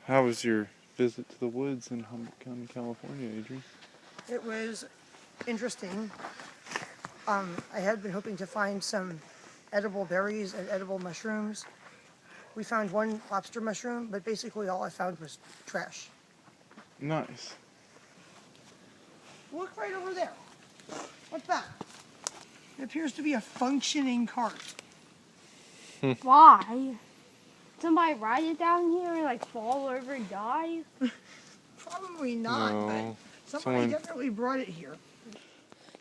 How was your visit to the woods in Humboldt County, California, Adrienne? It was interesting. I had been hoping to find some edible berries and edible mushrooms. We found one lobster mushroom, but basically all I found was trash. Nice. Look right over there. What's that? It appears to be a functioning cart. Why? Somebody ride it down here and like fall over and die? Probably not, No. but somebody definitely brought it here.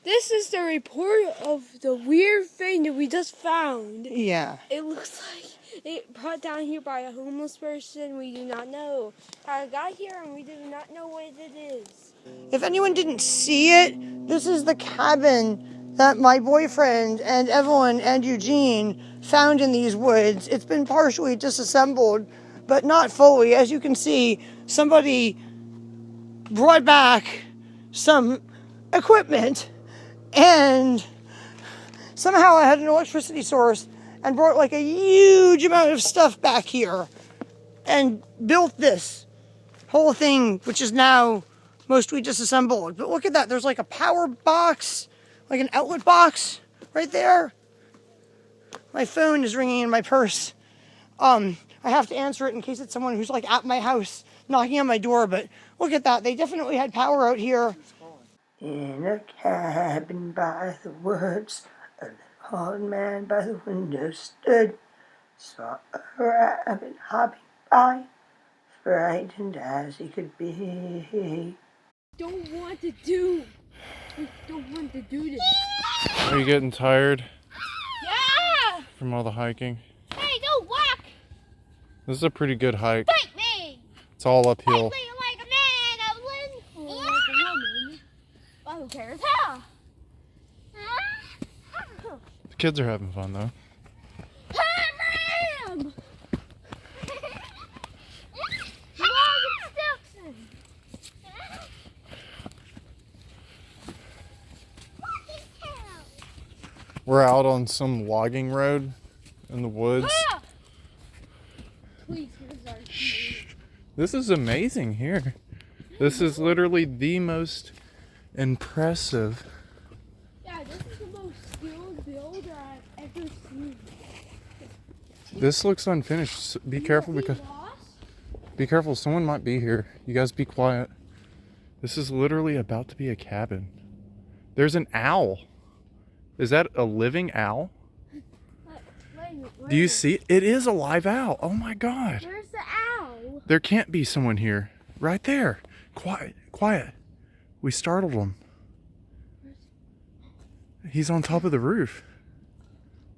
This is the report of the weird thing that we just found. Yeah. It looks like it brought down here by a homeless person. We do not know how it got here, and we do not know what it is. If anyone didn't see it, this is the cabin that my boyfriend and Evelyn and Eugene found in these woods. It's been partially disassembled, but not fully. As you can see, somebody brought back some equipment, and somehow I had an electricity source and brought like a huge amount of stuff back here and built this whole thing, which is now mostly disassembled. But look at that. There's like a power box, like an outlet box right there. My phone is ringing in my purse. I have to answer it in case it's someone who's like at my house knocking on my door. But look at that. They definitely had power out here. In a cabin by the woods, a old man by the window stood, saw a rabbit hopping by, frightened as he could be. Don't want to do. We don't want to do this. Are you getting tired Yeah! from all the hiking? Hey, don't whack! This is a pretty good hike. Bite me! It's all uphill. Bite me like a man, Evelyn! Or like a woman. Well, who cares? Huh? The kids are having fun though. Ram! We're out on some logging road in the woods. Ah! Please, Shh. This is amazing here. This is literally the most impressive. Yeah, this is the most skilled builder I've ever seen. This looks unfinished. Be careful because someone might be here. You guys be quiet. This is literally about to be a cabin. There's an owl. Is that a living owl? Do you see it? It is a live owl. Oh my God. Where's the owl? There can't be someone here. Right there. Quiet, quiet. We startled him. He's on top of the roof.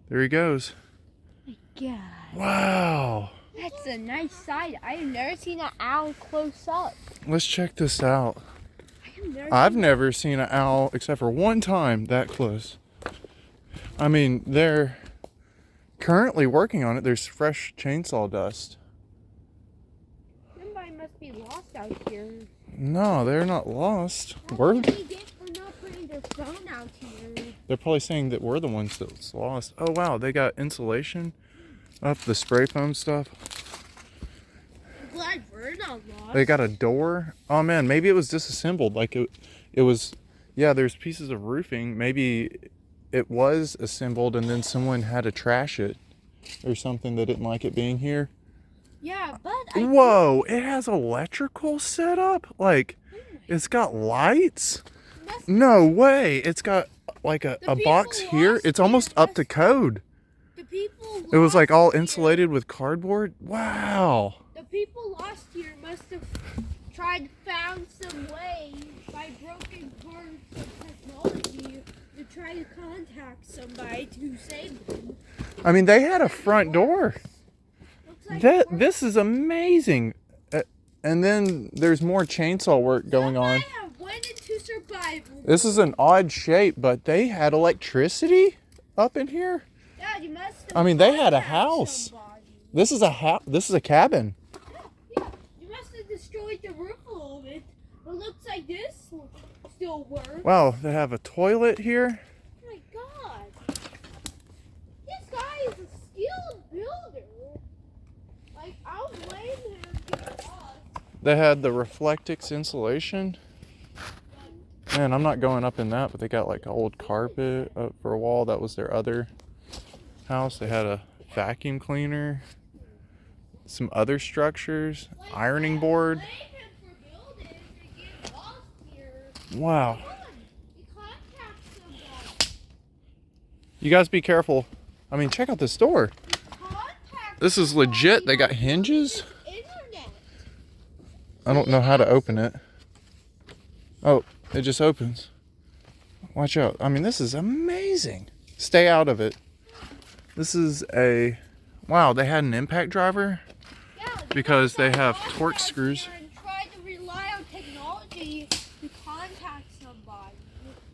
There he goes. God. Wow. That's a nice sight. I have never seen an owl close up. Let's check this out. I've never seen an owl except for one time that close. I mean, they're currently working on it. There's fresh chainsaw dust. Somebody must be lost out here. No, they're not lost. What do they get for not putting their phone out here? They're probably saying that we're the ones that's lost. Oh wow, they got insulation up, the spray foam stuff. I'm glad we're not lost. They got a door. Oh man, maybe it was disassembled. Like it was, yeah, there's pieces of roofing. Maybe it was assembled and then someone had to trash it or something. They didn't like it being here. Yeah, but Whoa, it has electrical setup? Like, it's got lights? No way. It's got like a box here. It's almost up to code. The people It was like all insulated with cardboard. Wow. The people lost here must have tried found some way by broken parts of technology to try to contact somebody to save them. I mean, they had a front door. Like This is amazing. And then there's more chainsaw work going on. Have went into survival. This is an odd shape, but they had electricity up in here. Dad, you must have I mean, they had a contacted house. somebody. This is a house. This is a cabin. Yeah, you must have destroyed the roof a little bit. But it looks like this still works. Wow, they have a toilet here. Oh my God. This guy is a skilled builder. Like, I'll blame him to us. They had the Reflectix insulation. Man, I'm not going up in that, but they got like old carpet up for a wall. That was their other house. They had a vacuum cleaner, some other structures, ironing board. Wow. You guys be careful. I mean, check out this door. This is legit. They got hinges. I don't know how to open it. Oh, it just opens. Watch out. I mean, this is amazing. Stay out of it. This is a... Wow, they had an impact driver because they have torque screws.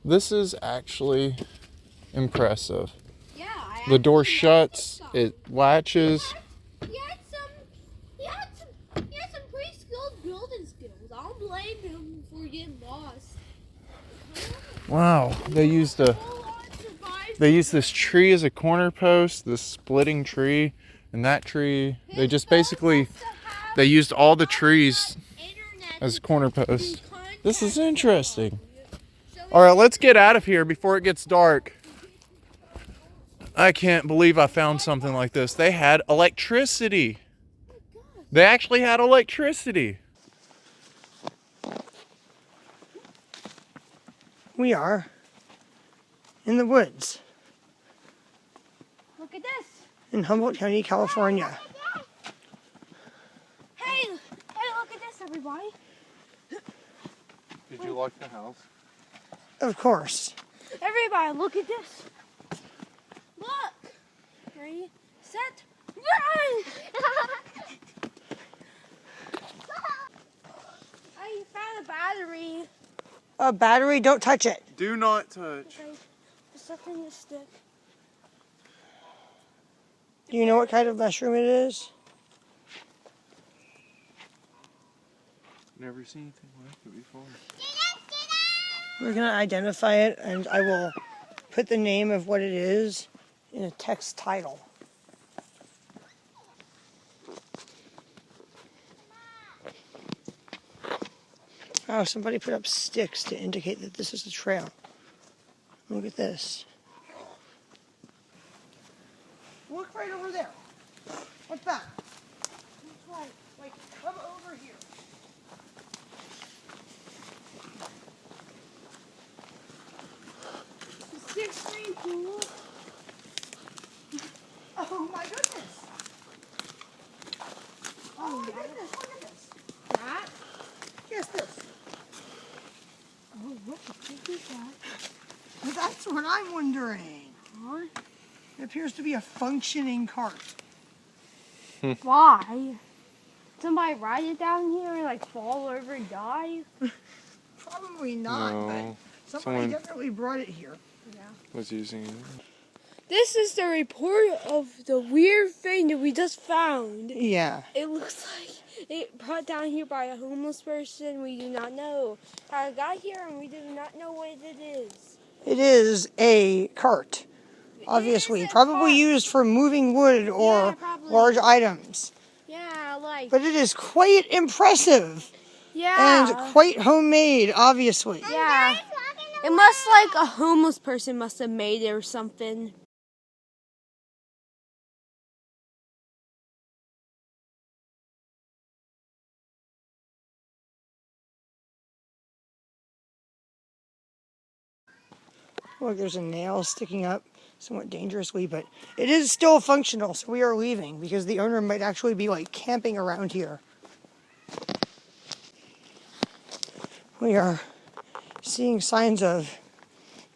This is actually impressive. Yeah, the door shuts, it latches. He had some pretty skilled building skills. I don't blame him for getting lost. Wow, they used this tree as a corner post, this splitting tree, and that tree. They just basically used all the trees as corner posts. This is interesting. All right, let's get out of here before it gets dark. I can't believe I found something like this. They had electricity. They actually had electricity. We are in the woods Look at this. in Humboldt County, California. Hey, look at this, everybody. Did you like the house? Of course. Everybody, look at this. Look. Ready, set, run! I found a battery. A battery, don't touch it. Do not touch. Okay, there's something in the stick. Do you know what kind of mushroom it is? Never seen anything like it before. We're going to identify it, and I will put the name of what it is in a text title. Oh, somebody put up sticks to indicate that this is a trail. Look at this. Look right over there. What's that? Like, come over here. The 6-screen pool. Oh my goodness. Oh my goodness, look at this. That? Guess this. Oh, what the heck is that? That's what I'm wondering. Huh? It appears to be a functioning cart. Why? Somebody ride it down here and like fall over and die? Probably not, No, but somebody someone- definitely brought it here. Yeah. Was using it. This is the report of the weird thing that we just found. Yeah. It looks like it brought down here by a homeless person. We do not know how it got here, and we do not know what it is. It is a cart, obviously. It is a Probably cart. used for moving wood or Yeah, probably. large items. Yeah, like. But it is quite impressive Yeah. and quite homemade, obviously. Yeah. It must like a homeless person must have made it or something. Look, there's a nail sticking up somewhat dangerously, but it is still functional, so we are leaving because the owner might actually be like camping around here. We are seeing signs of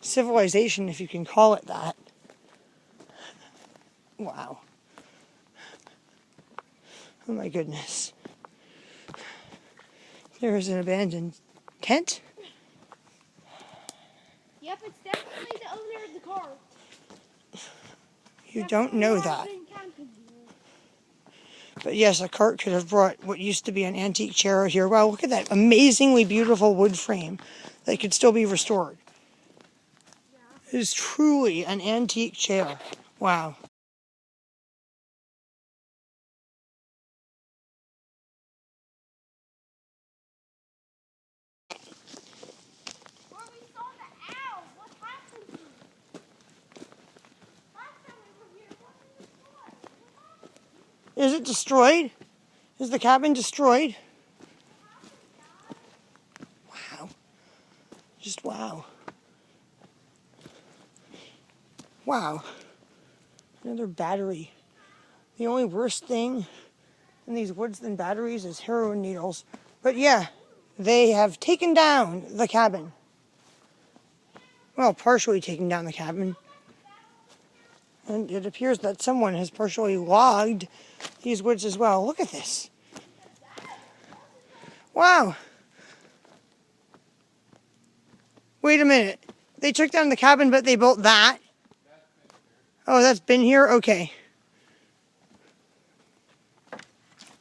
civilization, if you can call it that. Wow. Oh my goodness. There is an abandoned tent. Yep, it's definitely the owner of the car. You don't know that. But yes, a cart could have brought what used to be an antique chair here. Wow, look at that amazingly beautiful wood frame that could still be restored. It is truly an antique chair. Wow. Is it destroyed? Is the cabin destroyed? Wow. Just wow. Wow. Another battery. The only worst thing in these woods than batteries is heroin needles. But yeah, they have taken down the cabin. Well, partially taken down the cabin. And it appears that someone has partially logged these woods as well. Look at this. Wow. Wait a minute. They took down the cabin, but they built that? Oh, that's been here? Okay.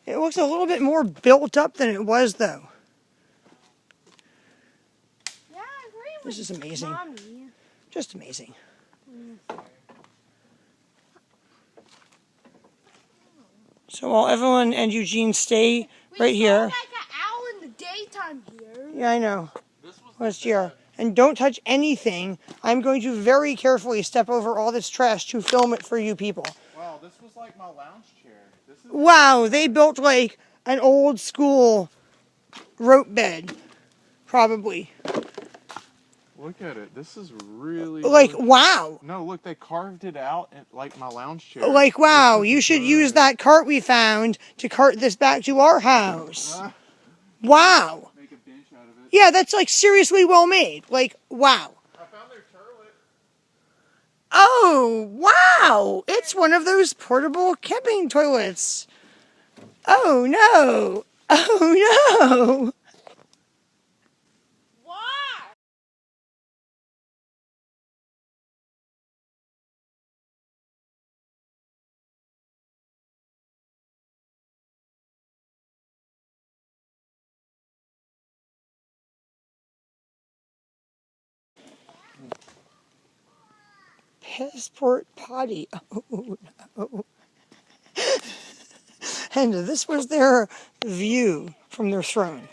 It looks a little bit more built up than it was, though. Yeah, I agree with This is amazing. Mommy. Just amazing. So while Evelyn and Eugene stay right here. We saw like an owl in the daytime here. Yeah, I know. Last year. And don't touch anything. I'm going to very carefully step over all this trash to film it for you people. Wow, this was like my lounge chair. This is Wow, they built like an old school rope bed. Probably. Look at it. This is really Like, really- wow. No, look, they carved it out in, like my lounge chair. Like, wow, This is you should good. use that cart we found to cart this back to our house. Wow. Make a bench out of it. Yeah, that's like seriously well made. Like, wow. I found their turlet. Oh, wow. It's one of those portable camping toilets. Oh, no. Oh, no. Why? Passport potty. Oh, no. And this was their view from their throne.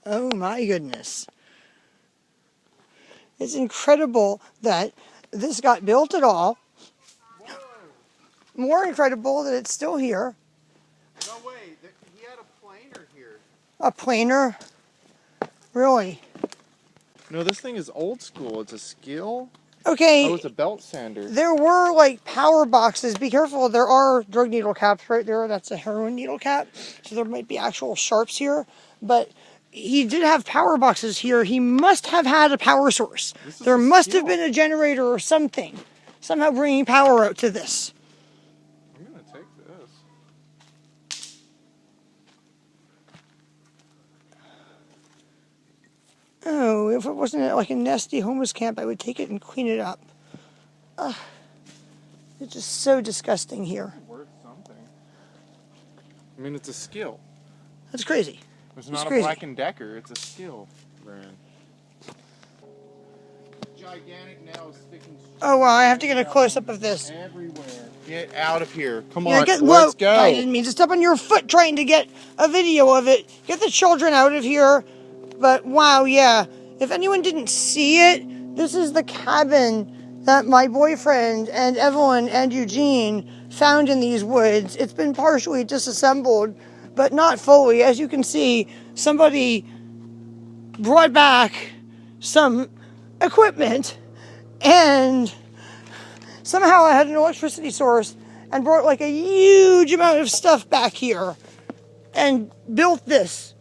Oh, my goodness. It's incredible that this got built at all. Whoa. More incredible that it's still here. No way. He had a planer here. A planer. Really? No, this thing is old school. It's a skill. Okay. Oh, it's a belt sander. There were like power boxes. Be careful. There are drug needle caps right there. That's a heroin needle cap. So there might be actual sharps here. But he did have power boxes here. He must have had a power source. There must have been a generator or something. Somehow bringing power out to this. I'm going to take this. Oh, if it wasn't like a nasty homeless camp, I would take it and clean it up. It's just so disgusting here. Worth something. I mean, it's a skill. That's crazy. It's It's not crazy. a Black & Decker. It's a skill brand. Gigantic nails sticking Oh, wow, I have to get a close-up of this. everywhere. Get out of here. Come Yeah, on, whoa, let's go. I didn't mean to step on your foot trying to get a video of it. Get the children out of here. But wow, yeah. If anyone didn't see it, this is the cabin that my boyfriend and Evelyn and Eugene found in these woods. It's been partially disassembled, but not fully. As you can see, somebody brought back some equipment and somehow I had an electricity source and brought like a huge amount of stuff back here and built this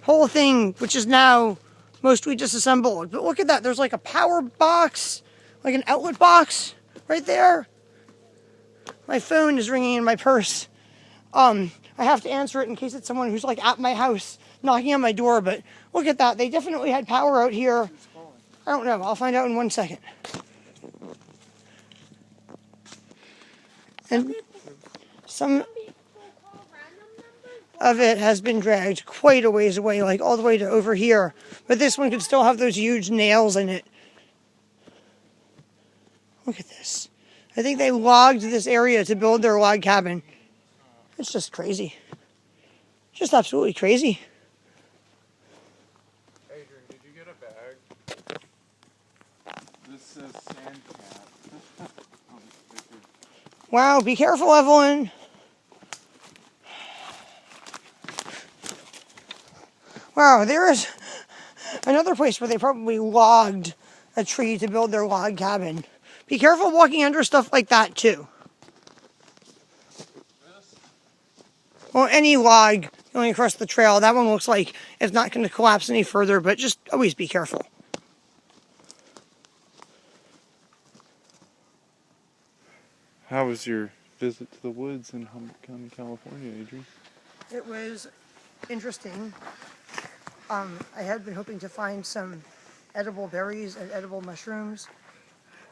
whole thing, which is now mostly disassembled. But look at that. There's like a power box, like an outlet box right there. My phone is ringing in my purse. I have to answer it in case it's someone who's like at my house knocking on my door. But look at that. They definitely had power out here. I don't know. I'll find out in 1 second. And some of it has been dragged quite a ways away, like all the way to over here. But this one could still have those huge nails in it. Look at this. I think they logged this area to build their log cabin. It's just crazy. Just absolutely crazy. Adrienne, did you get a bag? This says sand cat. Wow, be careful, Evelyn. Wow, there is another place where they probably logged a tree to build their log cabin. Be careful walking under stuff like that, too. Well, any log going across the trail, that one looks like it's not going to collapse any further, but just always be careful. How was your visit to the woods in Humboldt County, California, Adrienne? It was interesting. I had been hoping to find some edible berries and edible mushrooms.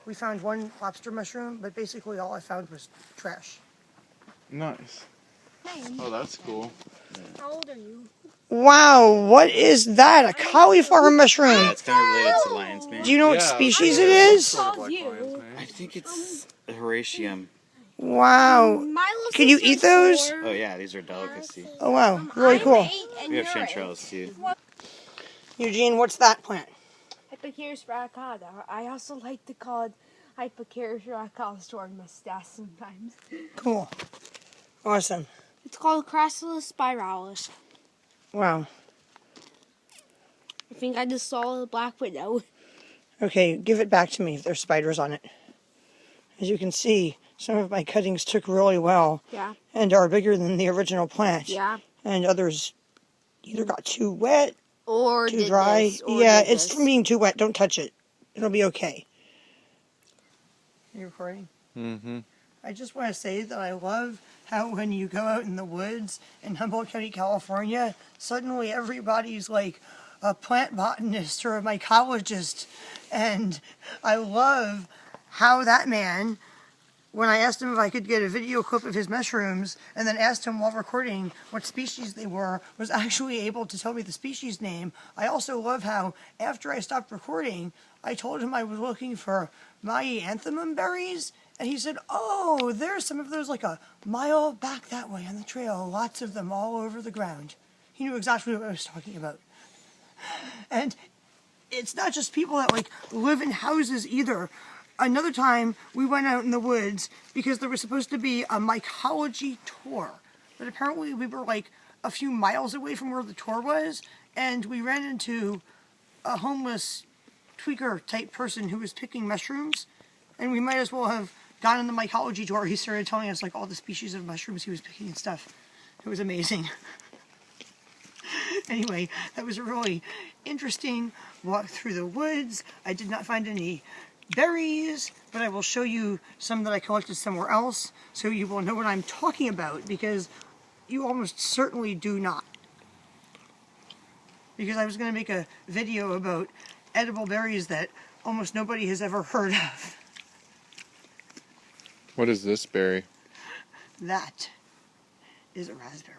We found one lobster mushroom, but basically all I found was trash. Nice. Hey, Oh, that's cool. how old are you? Wow, what is that? A cauliflower mushroom? Yeah, it's kind of related to lion's mane. Do you know what species it is? I think it's Horatium. Wow. Milo's Can you eat those? Oh yeah, these are delicacy. Oh wow, really cool. We have chanterelles too. Eugene, what's that plant? Hypocaris radicata. I also like to call it Hypocaris radicata stored mustache sometimes. Cool. Awesome. It's called Crassulus spiralis. Wow. I think I just saw a black widow. Okay, give it back to me if there's spiders on it. As you can see, some of my cuttings took really well. Yeah. And are bigger than the original plant. Yeah. And others either got too wet, Or too did dry. this, or Yeah, did it's this. from being too wet. Don't touch it. It'll be okay. Are you recording? Mm-hmm. I just want to say that I love how when you go out in the woods in Humboldt County, California, suddenly everybody's like a plant botanist or a mycologist. And I love how that man, when I asked him if I could get a video clip of his mushrooms and then asked him while recording what species they were, was actually able to tell me the species name. I also love how after I stopped recording, I told him I was looking for myeanthium berries, and he said, oh, there's some of those like a mile back that way on the trail, lots of them all over the ground. He knew exactly what I was talking about. And it's not just people that like live in houses either. Another time, we went out in the woods because there was supposed to be a mycology tour. But apparently we were like a few miles away from where the tour was, and we ran into a homeless tweaker type person who was picking mushrooms, and we might as well have gone on the mycology tour. He started telling us like all the species of mushrooms he was picking and stuff. It was amazing. Anyway, that was a really interesting walk through the woods. I did not find any berries, but I will show you some that I collected somewhere else so you will know what I'm talking about, because you almost certainly do not. Because I was going to make a video about edible berries that almost nobody has ever heard of. What is this berry? That is a raspberry.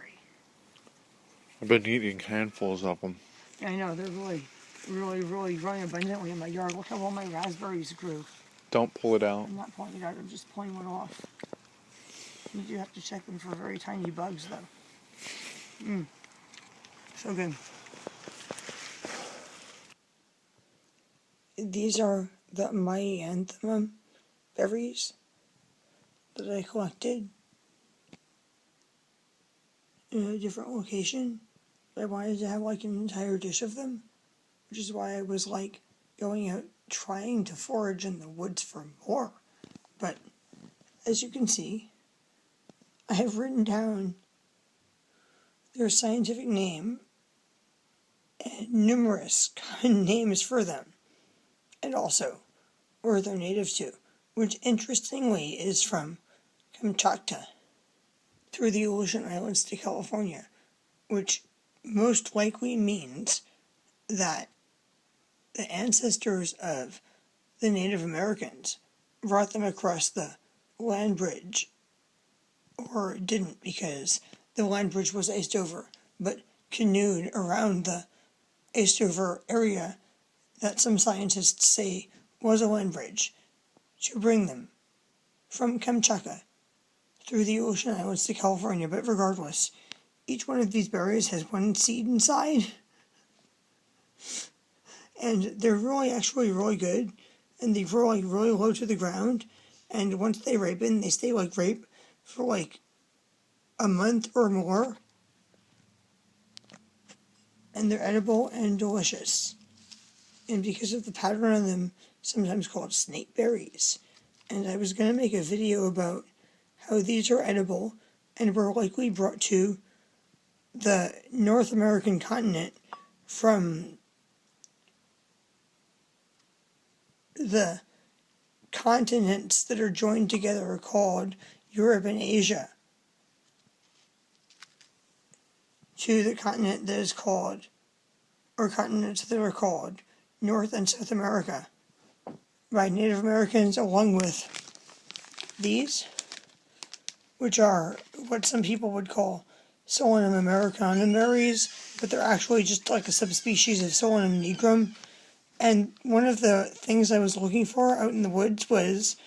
I've been eating handfuls of them. I know, they're really growing abundantly in my yard. Look how well my raspberries grew. Don't pull it out. I'm not pulling it out, I'm just pulling one off. You do have to check them for very tiny bugs, though. So good. These are the myeanthium berries that I collected in a different location. I wanted to have like an entire dish of them, which is why I was like going out trying to forage in the woods for more. But as you can see, I have written down their scientific name and numerous common names for them, and also where they're native to, which interestingly is from Kamchatka through the Aleutian Islands to California, which most likely means that the ancestors of the Native Americans brought them across the land bridge, or didn't because the land bridge was iced over, but canoed around the iced over area that some scientists say was a land bridge to bring them from Kamchatka through the Aleutian Islands to California. But regardless, each one of these berries has one seed inside, and they're actually really good, and they grow like really low to the ground, And once they ripen, they stay like ripe for like a month or more. And they're edible and delicious. And because of the pattern on them, sometimes called snake berries. And I was going to make a video about how these are edible and were likely brought to the North American continent from the continents that are joined together called Europe and Asia to the continent that is called, or continents that are called, North and South America by Native Americans, along with these, which are what some people would call Solanum americanum berries, but they're actually just like a subspecies of Solanum nigrum. And one of the things I was looking for out in the woods was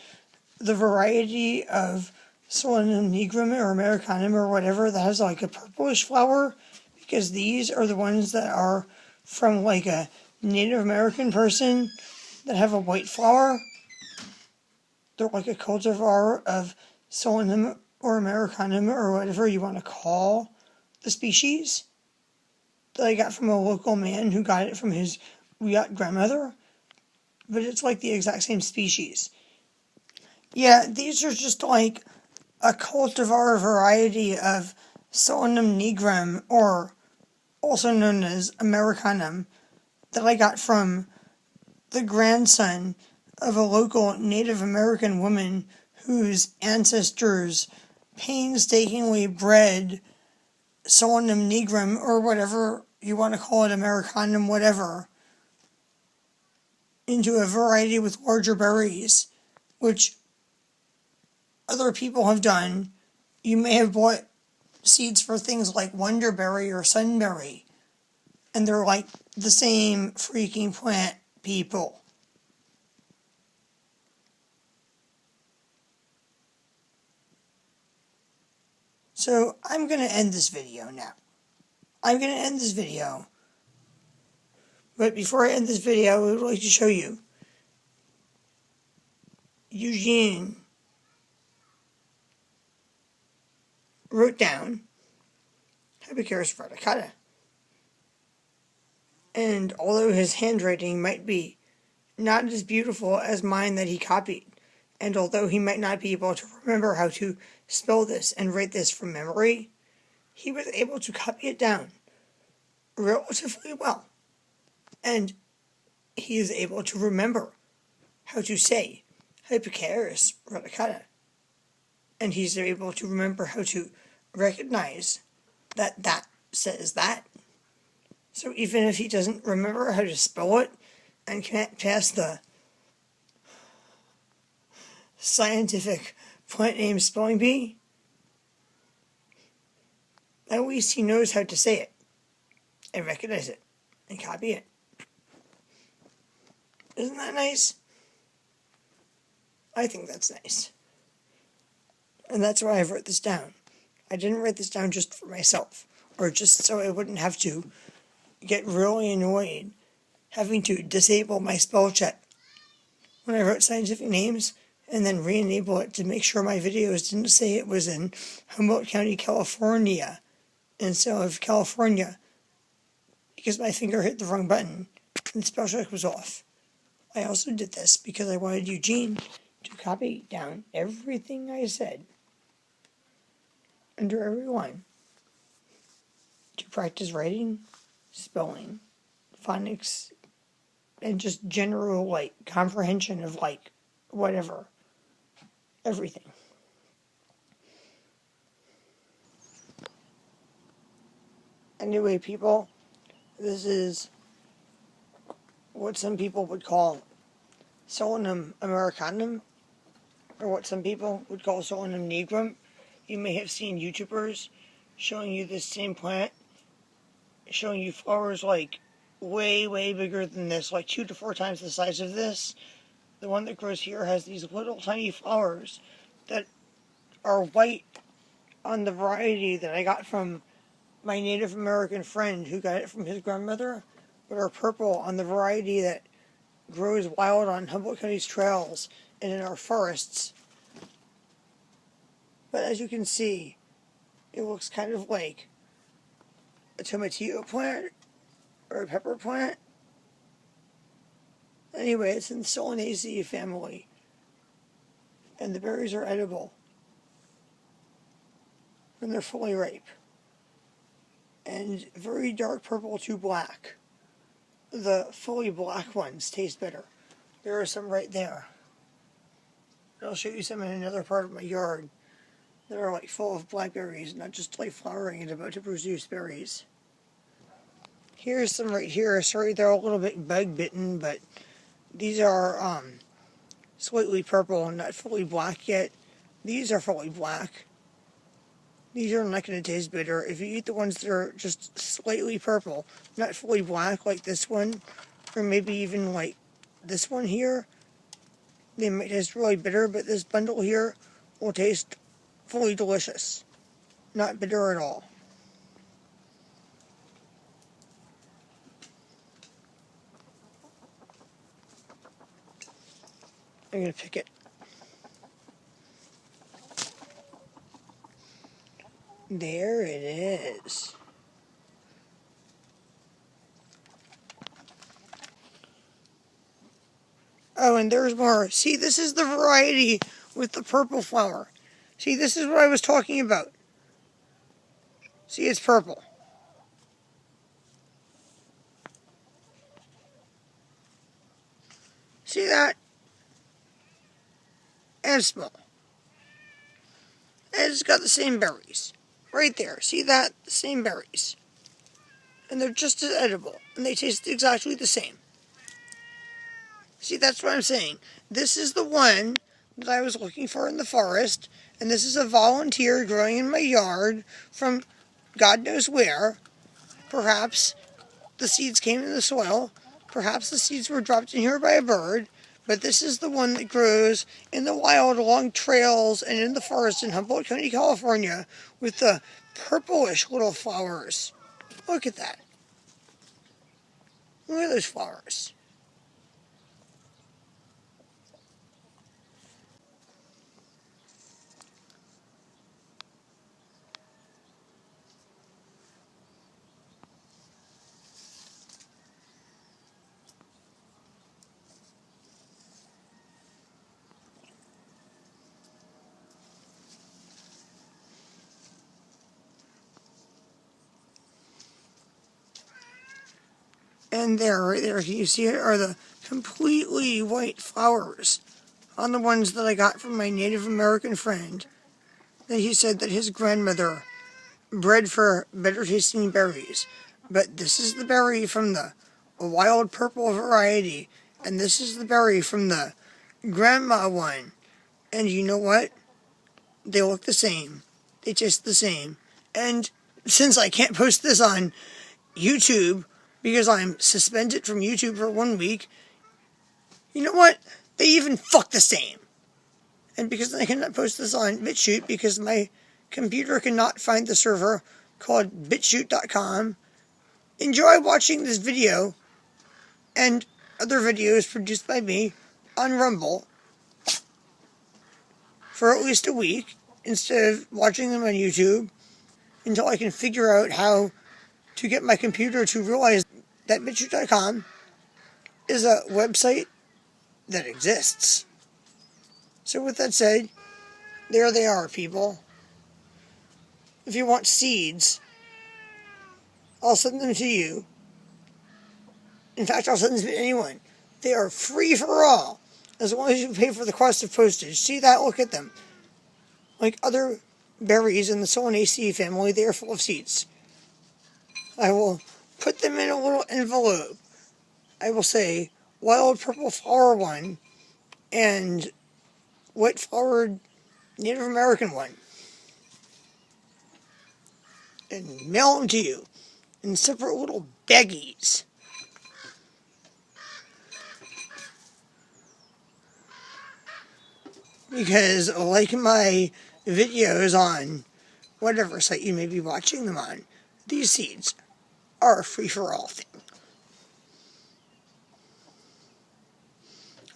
the variety of Solanum nigrum or americanum or whatever that has like a purplish flower, because these are the ones that are from like a Native American person that have a white flower. They're like a cultivar of Solanum or americanum or whatever you want to call the species that I got from a local man who got it from his grandmother, but it's like the exact same species. Yeah, these are just like a cultivar variety of Solanum nigrum, or also known as americanum, that I got from the grandson of a local Native American woman whose ancestors painstakingly bred Solanum nigrum, or whatever you want to call it, americanum, whatever, into a variety with larger berries, which other people have done. You may have bought seeds for things like wonderberry or sunberry, and they're like the same freaking plant, people. So I'm going to end this video now. But before I end this video, I would like to show you Eugene wrote down Habecarus verticata. And although his handwriting might be not as beautiful as mine that he copied, and although he might not be able to remember how to spell this and write this from memory, he was able to copy it down relatively well. And he is able to remember how to say Habecarus verticata. And he's able to remember how to recognize that that says that. So even if he doesn't remember how to spell it and can't pass the scientific plant name spelling bee, at least he knows how to say it and recognize it and copy it. Isn't that nice? I think that's nice. And that's why I wrote this down. I didn't write this down just for myself, or just so I wouldn't have to get really annoyed having to disable my spell check when I wrote scientific names, and then re-enable it to make sure my videos didn't say it was in Humboldt County, California, instead of California, because my finger hit the wrong button and the spell check was off. I also did this because I wanted Eugene to copy down everything I said under every line to practice writing, spelling, phonics, and just general, like, comprehension of, like, whatever. Everything. Anyway, people, this is what some people would call Solanum americanum, or what some people would call Solanum nigrum. You may have seen YouTubers showing you this same plant, showing you flowers like way, way bigger than this, like 2 to 4 times the size of this. The one that grows here has these little tiny flowers that are white on the variety that I got from my Native American friend who got it from his grandmother, but are purple on the variety that grows wild on Humboldt County's trails and in our forests But as you can see, it looks kind of like a tomatillo plant or a pepper plant. Anyway, it's in the Solanaceae family, and the berries are edible when they're fully ripe, and very dark purple to black. The fully black ones taste better. There are some right there. I'll show you some in another part of my yard that are like full of blackberries, not just like flowering and about to produce berries. Here's some right here. Sorry, they're a little bit bug bitten, but these are slightly purple and not fully black yet. These are fully black. These are not going to taste bitter. If you eat the ones that are just slightly purple, not fully black like this one, or maybe even like this one here, they might taste really bitter, but this bundle here will taste fully delicious. Not bitter at all. I'm going to pick it. There it is. Oh, and there's more. See, this is the variety with the purple flower. See, this is what I was talking about. See, it's purple. See that? And it's small. And it's got the same berries. Right there. See that? The same berries. And they're just as edible. And they taste exactly the same. See, that's what I'm saying. This is the one that I was looking for in the forest. And this is a volunteer growing in my yard from God knows where. Perhaps the seeds came in the soil. Perhaps the seeds were dropped in here by a bird. But this is the one that grows in the wild along trails and in the forest in Humboldt County, California, with the purplish little flowers. Look at that. Look at those flowers. And there, right there, can you see it, are the completely white flowers on the ones that I got from my Native American friend, that he said that his grandmother bred for better tasting berries. But this is the berry from the wild purple variety, and this is the berry from the grandma one. And you know what? They look the same. They taste the same. And since I can't post this on YouTube, because I'm suspended from YouTube for 1 week, you know what? They even fuck the same. And because I cannot post this on BitChute, because my computer cannot find the server called bitchute.com, enjoy watching this video and other videos produced by me on Rumble for at least a week, instead of watching them on YouTube, until I can figure out how to get my computer to realize that bitchute.com is a website that exists. So with that said, there they are, people. If you want seeds, I'll send them to you. In fact, I'll send them to anyone. They are free for all, as long as you pay for the cost of postage. See that? Look at them. Like other berries in the Solanaceae family, they are full of seeds. I will put them in a little envelope. I will say, wild purple flower one, and white flowered Native American one. And mail them to you in separate little baggies. Because, like my videos on whatever site you may be watching them on, these seeds are a free-for-all thing.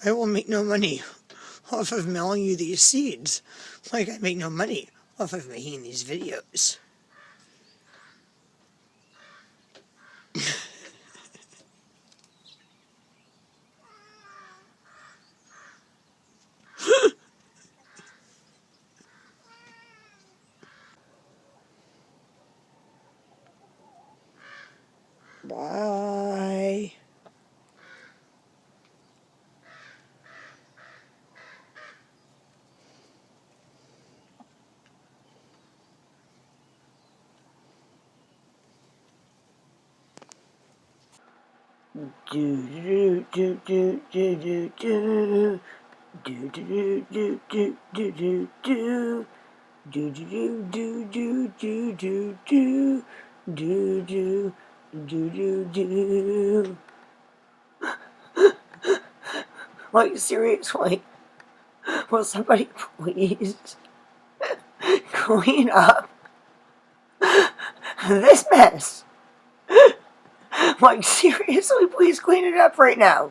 I will make no money off of mailing you these seeds, like I make no money off of making these videos. Bye. Do do do do do do do do do do do do do do. Do do do do do do do do do do do do. Like seriously, will somebody please clean up this mess? Like seriously, please clean it up right now.